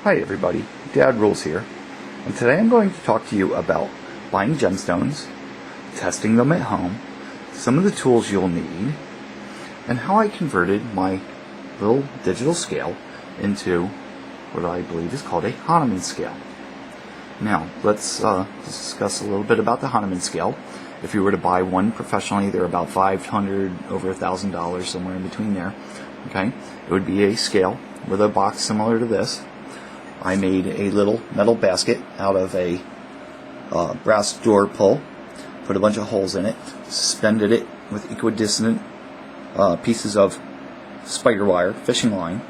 Hi everybody, Dad Rules here, and today I'm going to talk to you about buying gemstones, testing them at home, some of the tools you'll need, and how I converted my little digital scale into what I believe is called a Hanneman scale. Now, let's discuss a little bit about the Hanneman scale. If you were to buy one professionally, they're about $500 over $1,000, somewhere in between there. Okay, it would be a scale with a box similar to this. I made a little metal basket out of a brass door pull, put a bunch of holes in it, suspended it with equidistant pieces of spider wire, fishing line,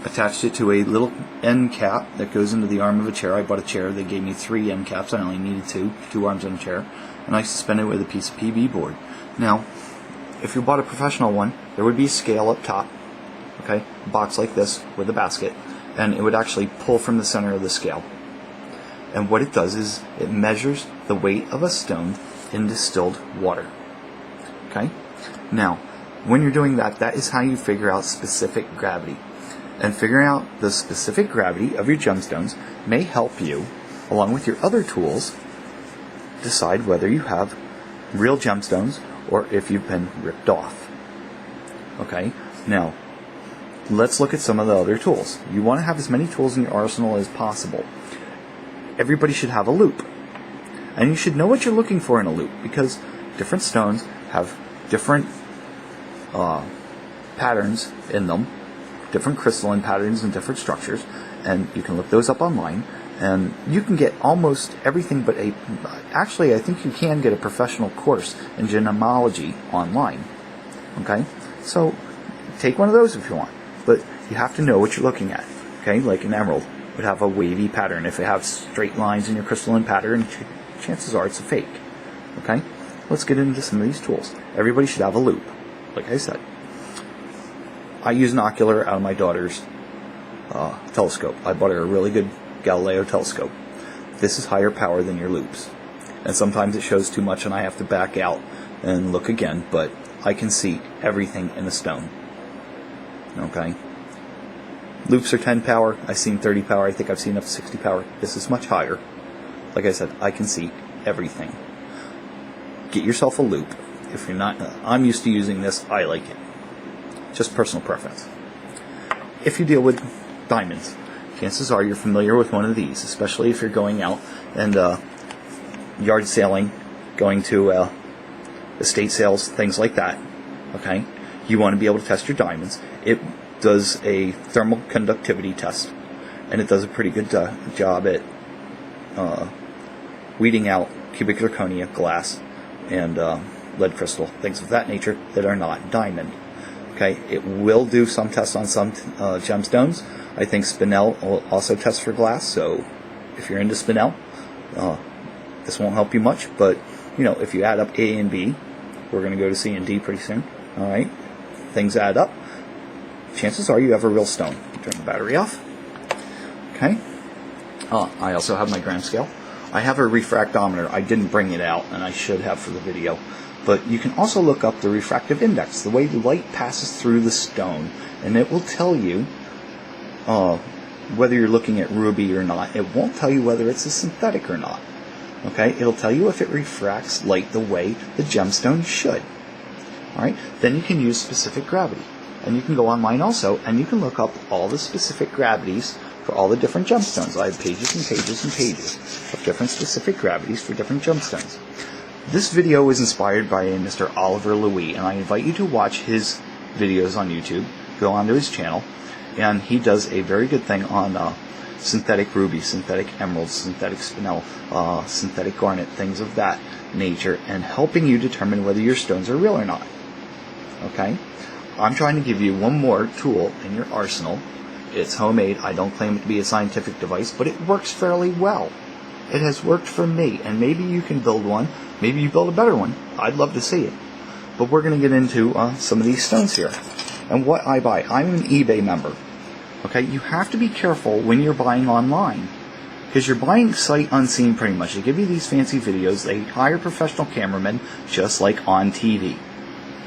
attached it to a little end cap that goes into the arm of a chair. I bought a chair, they gave me 3 end caps, I only needed two arms on a chair, and I suspended it with a piece of PB board. Now, if you bought a professional one, there would be a scale up top, okay, a box like this with a basket, and it would actually pull from the center of the scale. And what it does is it measures the weight of a stone in distilled water. Okay? Now, when you're doing that, that is how you figure out specific gravity. And figuring out the specific gravity of your gemstones may help you, along with your other tools, decide whether you have real gemstones or if you've been ripped off. Okay? Now, let's look at some of the other tools. You want to have as many tools in your arsenal as possible. Everybody should have a loupe. And you should know what you're looking for in a loupe, because different stones have different patterns in them, different crystalline patterns and different structures, and you can look those up online, and you can get almost everything but actually I think you can get a professional course in gemology online. Okay? So take one of those if you want. But you have to know what you're looking at. Okay, like an emerald would have a wavy pattern. If it has straight lines in your crystalline pattern, chances are it's a fake. Okay, let's get into some of these tools. Everybody should have a loupe, like I said. I use an ocular out of my daughter's telescope. I bought her a really good Galileo telescope. This is higher power than your loupes, and sometimes it shows too much and I have to back out and look again, but I can see everything in a stone. Okay. Loupes are 10 power. I've seen 30 power. I think I've seen up to 60 power. This is much higher. Like I said, I can see everything. Get yourself a loupe. If you're not, I'm used to using this. I like it. Just personal preference. If you deal with diamonds, chances are you're familiar with one of these, especially if you're going out and yard sailing, going to estate sales, things like that. Okay. You want to be able to test your diamonds. It does a thermal conductivity test, and it does a pretty good job at weeding out cubic zirconia, glass, and lead crystal, things of that nature that are not diamond. Okay, it will do some tests on some gemstones. I think spinel will also test for glass, so if you're into spinel, this won't help you much, but you know, if you add up A and B, we're going to go to C and D pretty soon. All right. Things add up, chances are you have a real stone. Turn the battery off. Okay. I also have my gram scale. I have a refractometer. I didn't bring it out, and I should have for the video. But you can also look up the refractive index, the way the light passes through the stone, and it will tell you whether you're looking at ruby or not. It won't tell you whether it's a synthetic or not. Okay. It'll tell you if it refracts light the way the gemstone should. Alright, then you can use specific gravity. And you can go online also, and you can look up all the specific gravities for all the different gemstones. I have pages and pages and pages of different specific gravities for different gemstones. This video was inspired by a Mr. Oliver Louis, and I invite you to watch his videos on YouTube. Go onto his channel, and he does a very good thing on synthetic ruby, synthetic emeralds, synthetic spinel, synthetic garnet, things of that nature, and helping you determine whether your stones are real or not. Okay? I'm trying to give you one more tool in your arsenal. It's homemade. I don't claim it to be a scientific device, but it works fairly well. It has worked for me, and maybe you can build one. Maybe you build a better one. I'd love to see it. But we're going to get into some of these stones here and what I buy. I'm an eBay member. Okay? You have to be careful when you're buying online, because you're buying sight unseen pretty much. They give you these fancy videos. They hire professional cameramen just like on TV.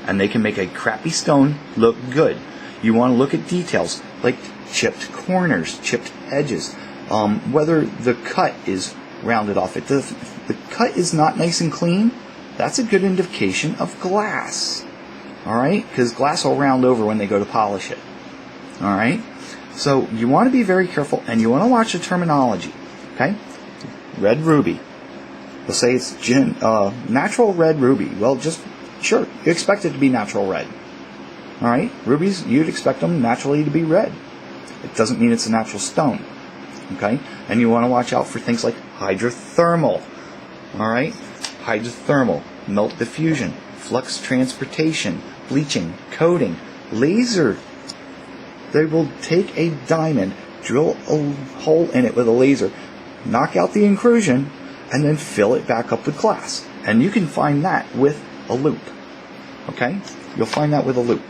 And they can make a crappy stone look good. You want to look at details like chipped corners, chipped edges, whether the cut is rounded off. If the cut is not nice and clean, that's a good indication of glass. Alright? Because glass will round over when they go to polish it. Alright? So you want to be very careful, and you want to watch the terminology. Okay? Red ruby. They'll say it's natural red ruby. Well, sure, you expect it to be natural red. Alright? Rubies, you'd expect them naturally to be red. It doesn't mean it's a natural stone. Okay? And you want to watch out for things like hydrothermal. Alright? Hydrothermal, melt diffusion, flux transportation, bleaching, coating, laser. They will take a diamond, drill a hole in it with a laser, knock out the inclusion, and then fill it back up with glass. And you can find that with a loop. Okay? You'll find that with a loop.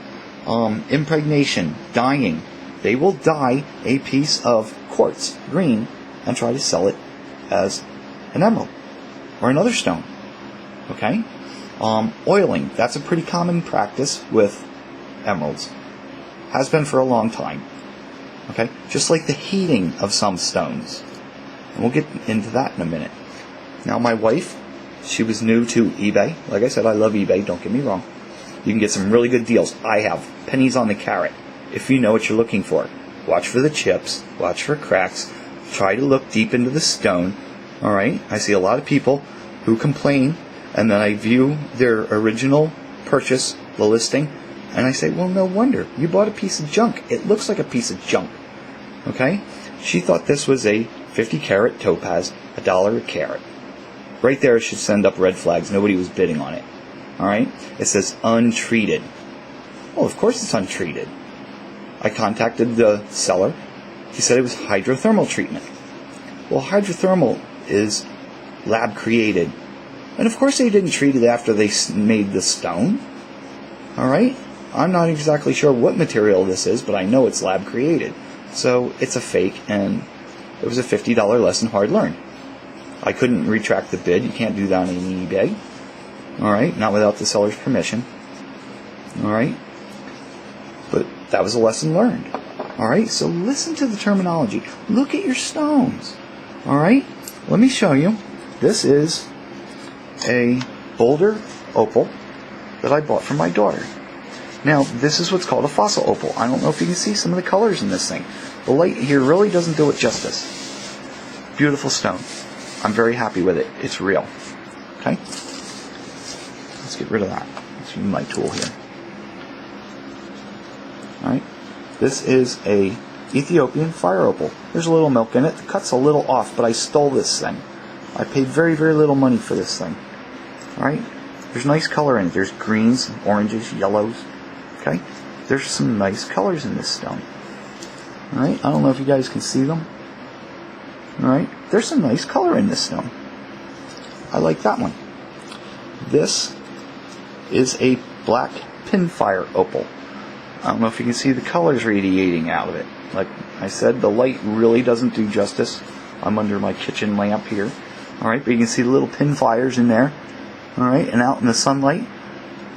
Impregnation, dyeing. They will dye a piece of quartz green and try to sell it as an emerald or another stone. Okay? Oiling. That's a pretty common practice with emeralds. Has been for a long time. Okay? Just like the heating of some stones. And we'll get into that in a minute. Now, my wife, she was new to eBay. Like I said, I love eBay, don't get me wrong. You can get some really good deals. I have pennies on the carrot. If you know what you're looking for. Watch for the chips. Watch for cracks. Try to look deep into the stone. Alright? I see a lot of people who complain, and then I view their original purchase, the listing, and I say, well, no wonder. You bought a piece of junk. It looks like a piece of junk. Okay? She thought this was a 50 carat topaz, $1 a carat. Right there should send up red flags. Nobody was bidding on it. Alright? It says untreated. Well, of course it's untreated. I contacted the seller. He said it was hydrothermal treatment. Well, hydrothermal is lab created. And of course they didn't treat it after they made the stone. Alright? I'm not exactly sure what material this is, but I know it's lab created. So it's a fake, and it was a $50 lesson hard learned. I couldn't retract the bid. You can't do that on eBay. Alright? Not without the seller's permission. Alright? But that was a lesson learned. Alright? So listen to the terminology. Look at your stones. Alright? Let me show you. This is a boulder opal that I bought for my daughter. Now, this is what's called a fossil opal. I don't know if you can see some of the colors in this thing. The light here really doesn't do it justice. Beautiful stone. I'm very happy with it. It's real. Okay? Let's get rid of that. Let's use my tool here. Alright? This is a Ethiopian fire opal. There's a little milk in it. The cut's a little off, but I stole this thing. I paid very, very little money for this thing. Alright? There's nice color in it. There's greens, oranges, yellows. Okay? There's some nice colors in this stone. Alright? I don't know if you guys can see them. Alright? There's some nice color in this stone. I like that one. This is a black pinfire opal. I don't know if you can see the colors radiating out of it. Like I said, the light really doesn't do justice. I'm under my kitchen lamp here. Alright, but you can see the little pinfires in there. Alright, and out in the sunlight.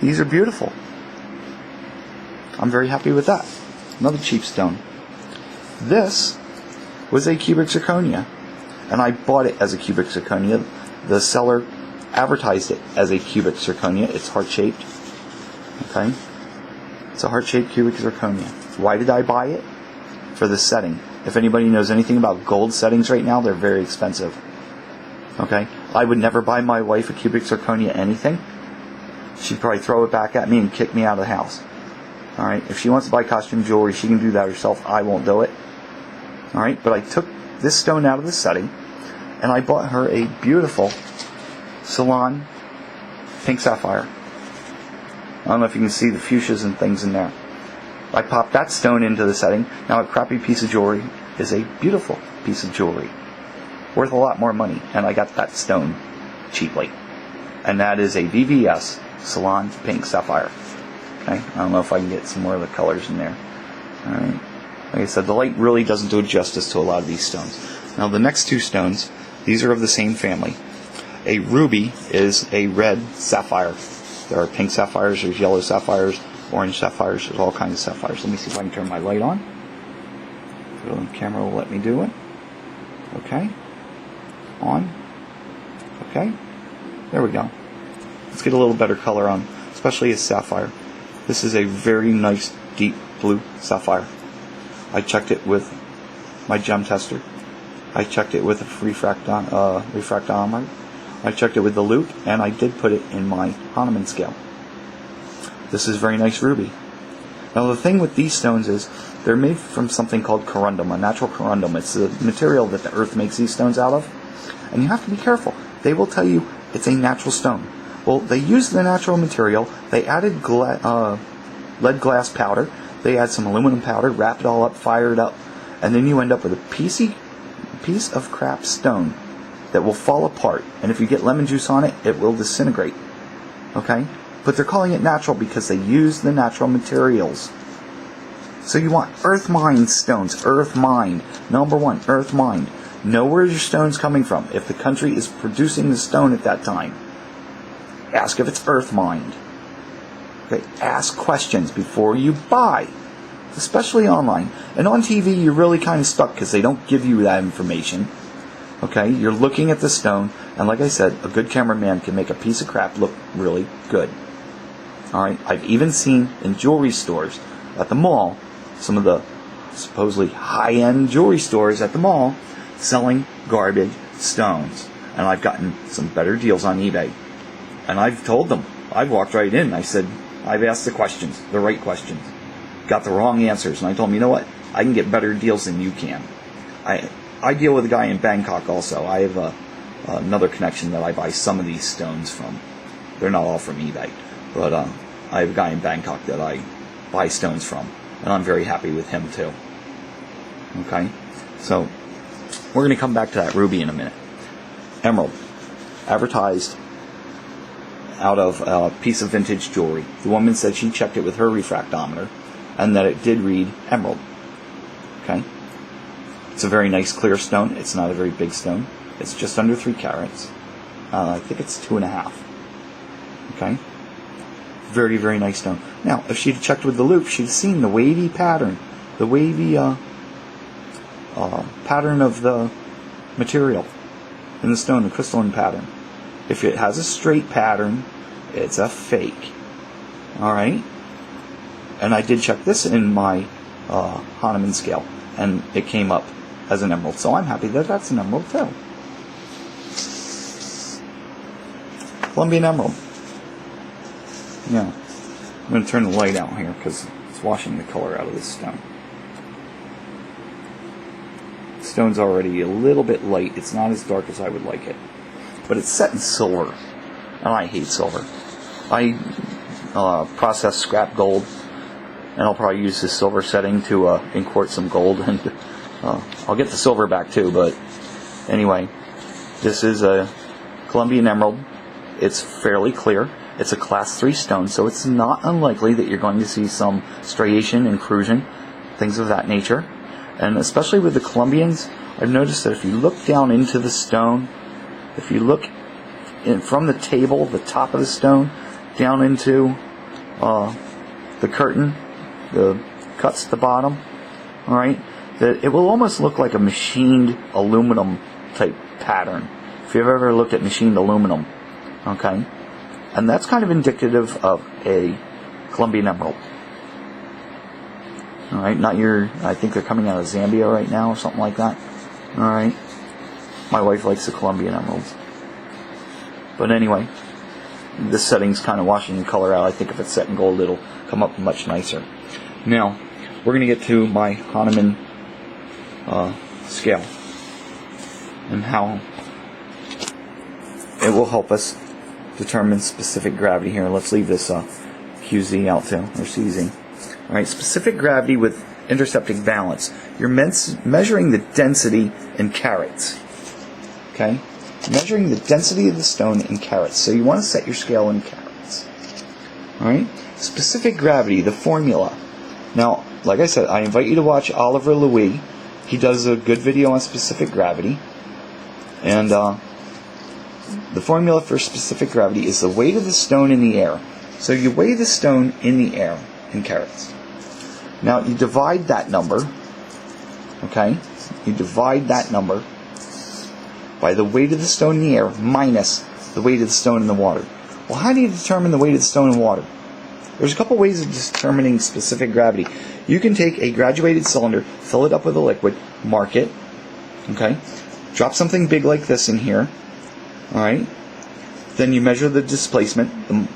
These are beautiful. I'm very happy with that. Another cheap stone. This was a cubic zirconia, and I bought it as a cubic zirconia. The seller advertised it as a cubic zirconia. It's heart-shaped. Okay? It's a heart-shaped cubic zirconia. Why did I buy it? For the setting. If anybody knows anything about gold settings right now, they're very expensive. Okay? I would never buy my wife a cubic zirconia anything. She'd probably throw it back at me and kick me out of the house. Alright? If she wants to buy costume jewelry, she can do that herself. I won't do it. Alright? But I took this stone out of the setting, and I bought her a beautiful Ceylon pink sapphire. I don't know if you can see the fuchsias and things in there. I popped that stone into the setting. Now a crappy piece of jewelry is a beautiful piece of jewelry. Worth a lot more money. And I got that stone cheaply. And that is a VVS Ceylon pink sapphire. Okay? I don't know if I can get some more of the colors in there. Alright. Like I said, the light really doesn't do justice to a lot of these stones. Now the next two stones, these are of the same family. A ruby is a red sapphire. There are pink sapphires, there's yellow sapphires, orange sapphires, there's all kinds of sapphires. Let me see if I can turn my light on. The camera will let me do it. Okay. On. Okay. There we go. Let's get a little better color on, especially a sapphire. This is a very nice deep blue sapphire. I checked it with my gem tester. I checked it with a refractometer. I checked it with the loupe, and I did put it in my Hanneman scale. This is very nice ruby. Now the thing with these stones is they're made from something called corundum, a natural corundum. It's the material that the earth makes these stones out of. And you have to be careful. They will tell you it's a natural stone. Well, they used the natural material. They added lead glass powder. They add some aluminum powder, wrap it all up, fire it up, and then you end up with a piece of crap stone that will fall apart. And if you get lemon juice on it, it will disintegrate. Okay? But they're calling it natural because they use the natural materials. So you want earth mined stones. Earth mined. Number one, earth mined. Know where your stone's coming from. If the country is producing the stone at that time, ask if it's earth mined. Okay, ask questions before you buy, especially online. And on TV, you're really kind of stuck because they don't give you that information. Okay, you're looking at the stone, and like I said, a good cameraman can make a piece of crap look really good. Alright, I've even seen in jewelry stores at the mall, some of the supposedly high-end jewelry stores at the mall selling garbage stones. And I've gotten some better deals on eBay. And I've told them, I've walked right in, I said, I've asked the questions, the right questions. Got the wrong answers, and I told them, you know what, I can get better deals than you can. I deal with a guy in Bangkok also. I have another connection that I buy some of these stones from. They're not all from eBay, but I have a guy in Bangkok that I buy stones from, and I'm very happy with him too. Okay, so we're going to come back to that ruby in a minute. Emerald, advertised out of a piece of vintage jewelry. The woman said she checked it with her refractometer, and that it did read emerald. Okay, it's a very nice clear stone. It's not a very big stone. It's just under 3 carats. I think it's 2.5. Okay, very, very nice stone. Now, if she'd checked with the loupe, she'd seen the wavy pattern, the wavy pattern of the material in the stone, the crystalline pattern. If it has a straight pattern, it's a fake. Alright? And I did check this in my Hanneman scale, and it came up as an emerald. So I'm happy that that's an emerald too. Colombian emerald. Yeah. I'm going to turn the light out here because it's washing the color out of this stone. The stone's already a little bit light. It's not as dark as I would like it. But it's set in silver. And I hate silver. I process scrap gold. And I'll probably use this silver setting to import some gold. And I'll get the silver back too. But anyway, this is a Colombian emerald. It's fairly clear. It's a class 3 stone, so it's not unlikely that you're going to see some striation, intrusion, things of that nature. And especially with the Colombians, I've noticed that if you look down into the stone, if you look from the table, the top of the stone, down into the curtain, the cuts at the bottom, alright, that it will almost look like a machined aluminum type pattern. If you've ever looked at machined aluminum, okay? And that's kind of indicative of a Colombian emerald. Alright, not your, I think they're coming out of Zambia right now or something like that. Alright. My wife likes the Colombian emeralds. But anyway, this setting's kind of washing the color out. I think if it's set in gold, it'll come up much nicer. Now, we're going to get to my Hanneman scale and how it will help us determine specific gravity here. Let's leave this QZ out too, or CZ. Alright, specific gravity with intercepting valence. You're measuring the density in carats. Okay? Measuring the density of the stone in carats. So you want to set your scale in carats. Alright? Specific gravity, the formula. Now, like I said, I invite you to watch Oliver Louis. He does a good video on specific gravity. And the formula for specific gravity is the weight of the stone in the air. So you weigh the stone in the air in carats. Now you divide that number, Okay? You divide that number by the weight of the stone in the air minus the weight of the stone in the water. Well, how do you determine the weight of the stone in water? There's a couple ways of determining specific gravity. You can take a graduated cylinder, fill it up with a liquid, mark it, okay? Drop something big like this in here, alright? Then you measure the displacement, the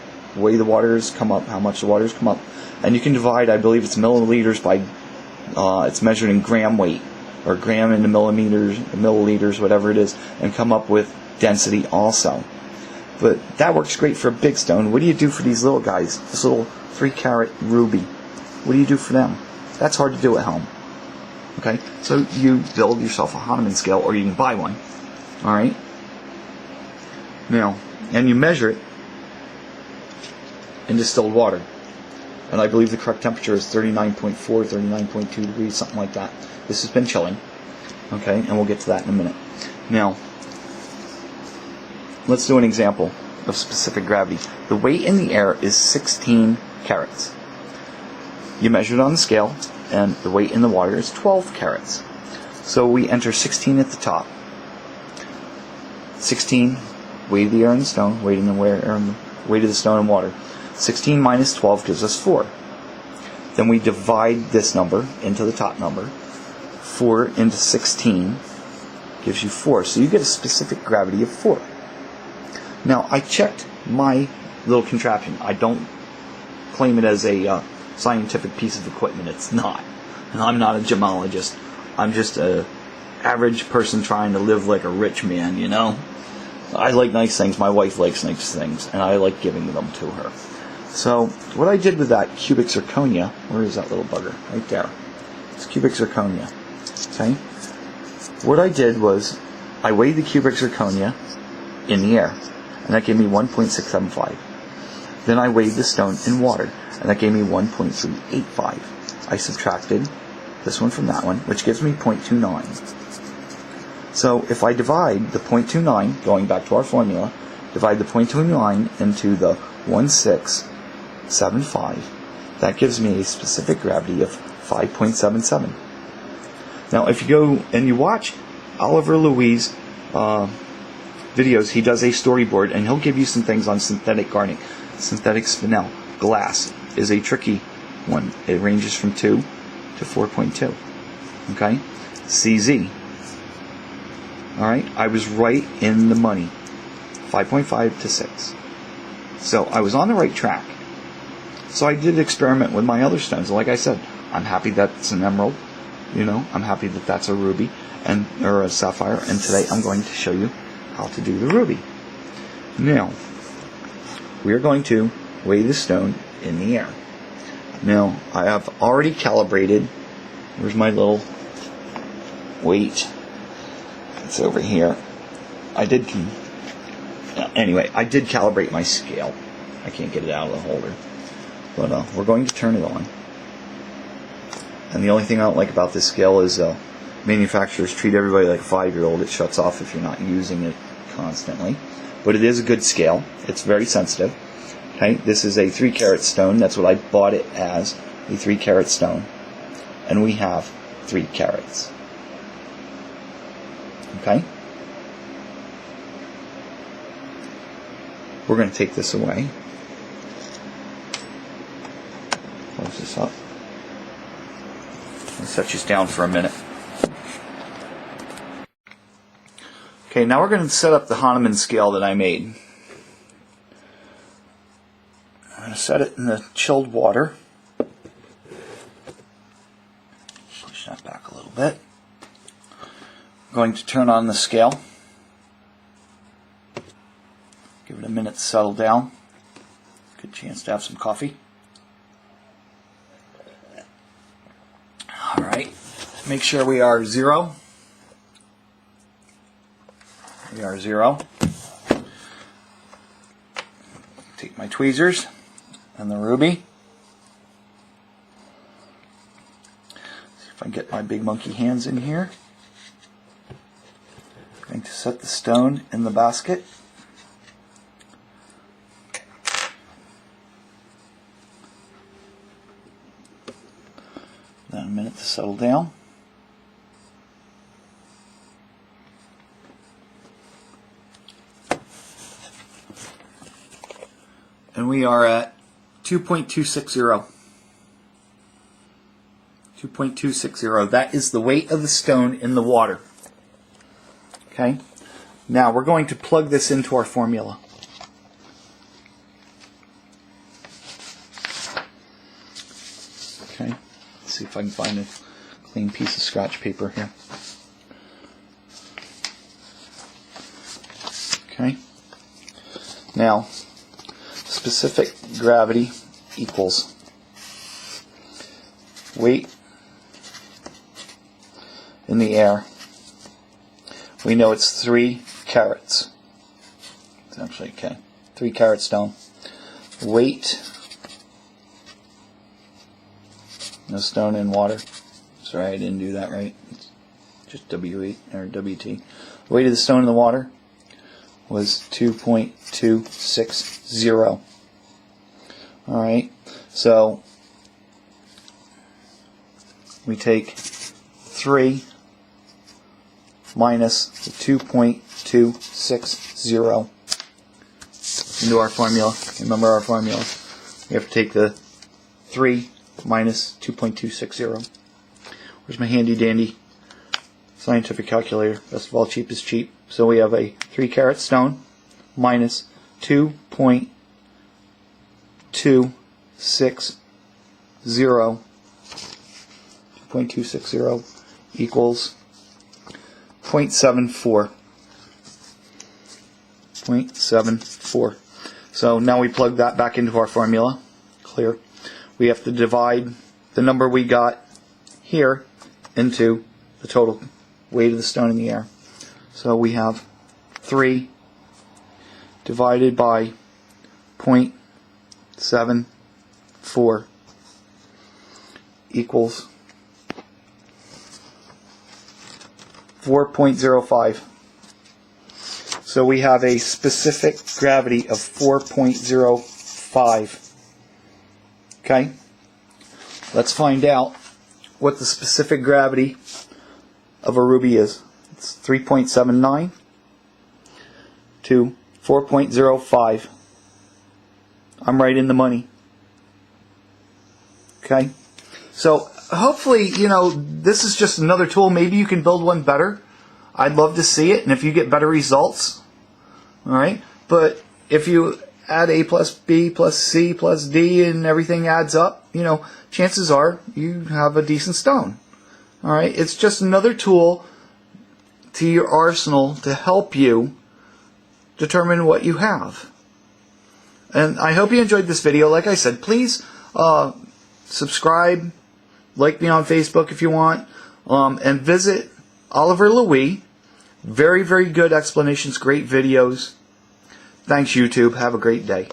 way the water has come up, how much the water has come up, and you can divide, I believe it's milliliters by, it's measured in gram weight, or gram into milliliters, whatever it is, and come up with density also. But that works great for a big stone. What do you do for these little guys? This little 3-carat ruby. What do you do for them? That's hard to do at home. Okay? So you build yourself a Hanneman scale, or you can buy one. Alright? Now, and you measure it in distilled water. And I believe the correct temperature is 39.4, 39.2 degrees, something like that. This has been chilling. Okay? And we'll get to that in a minute. Now, let's do an example of specific gravity. The weight in the air is 16 carats. You measure it on the scale, and the weight in the water is 12 carats. So we enter 16 at the top. 16, weight of the air and the stone, weight of the stone and water. 16 minus 12 gives us 4. Then we divide this number into the top number. 4 into 16 gives you 4. So you get a specific gravity of 4. Now, I checked my little contraption. I don't claim it as a scientific piece of equipment. It's not. And I'm not a gemologist. I'm just a average person trying to live like a rich man, you know? I like nice things. My wife likes nice things. And I like giving them to her. So, what I did with that cubic zirconia, where is that little bugger? Right there. It's cubic zirconia. Okay? What I did was, I weighed the cubic zirconia in the air. And that gave me 1.675. Then I weighed the stone in water, and that gave me 1.385. I subtracted this one from that one, which gives me 0.29. So if I divide the 0.29, going back to our formula, divide the 0.29 into the 1.675, that gives me a specific gravity of 5.77. Now if you go and you watch Oliver Louis' videos, he does a storyboard, and he'll give you some things on synthetic garnet. Synthetic spinel. Glass is a tricky one. It ranges from 2 to 4.2. Okay? CZ. Alright? I was right in the money. 5.5 to 6. So I was on the right track. So I did experiment with my other stones. Like I said, I'm happy that's an emerald. You know, I'm happy that that's a ruby or a sapphire. And today I'm going to show you how to do the ruby. Now, we are going to weigh the stone in the air. Now, I have already calibrated. Where's my little weight? It's over here. I did calibrate my scale. I can't get it out of the holder. But we're going to turn it on. And the only thing I don't like about this scale is manufacturers treat everybody like a 5-year-old. It shuts off if you're not using it constantly. But it is a good scale. It's very sensitive. Okay, this is a 3-carat stone. That's what I bought it as, a 3-carat stone. And we have 3 carats. Okay? We're going to take this away. Close this up. I'll set you down for a minute. Okay, now we're going to set up the Hanneman scale that I made. I'm going to set it in the chilled water. Push that back a little bit. I'm going to turn on the scale. Give it a minute to settle down. Good chance to have some coffee. Alright, make sure we are 0. We are 0. Take my tweezers and the ruby. See if I can get my big monkey hands in here. I'm going to set the stone in the basket. Then a minute to settle down. And we are at 2.260. 2.260. That is the weight of the stone in the water. Okay? Now we're going to plug this into our formula. Okay? Let's see if I can find a clean piece of scratch paper here. Okay? Now, specific gravity equals weight in the air. We know it's 3 carats. It's actually, okay, 3 carat stone. Weight, no stone in water. Sorry, I didn't do that right. It's just W8 or WT. The weight of the stone in the water was 2.260. Alright, so we take 3 minus the 2.260 into our formula. Remember our formula. We have to take the 3 minus 2.260. Where's my handy dandy scientific calculator? Best of all, cheap is cheap. So we have a 3 carat stone minus 2.260 equals 0.74. 0.74. So now we plug that back into our formula. Clear. We have to divide the number we got here into the total weight of the stone in the air. So we have 3 divided by 0.74 equals 4.05. So we have a specific gravity of 4.05. Okay? Let's find out what the specific gravity of a ruby is. It's 3.79 to 4.05. I'm right in the money. Okay? So hopefully, this is just another tool. Maybe you can build one better. I'd love to see it, and if you get better results, alright? But if you add A plus B plus C plus D and everything adds up, chances are you have a decent stone. Alright? It's just another tool to your arsenal to help you determine what you have. And I hope you enjoyed this video. Like I said, please subscribe, like me on Facebook if you want, and visit Oliver Louis. Very, very good explanations, great videos. Thanks, YouTube. Have a great day.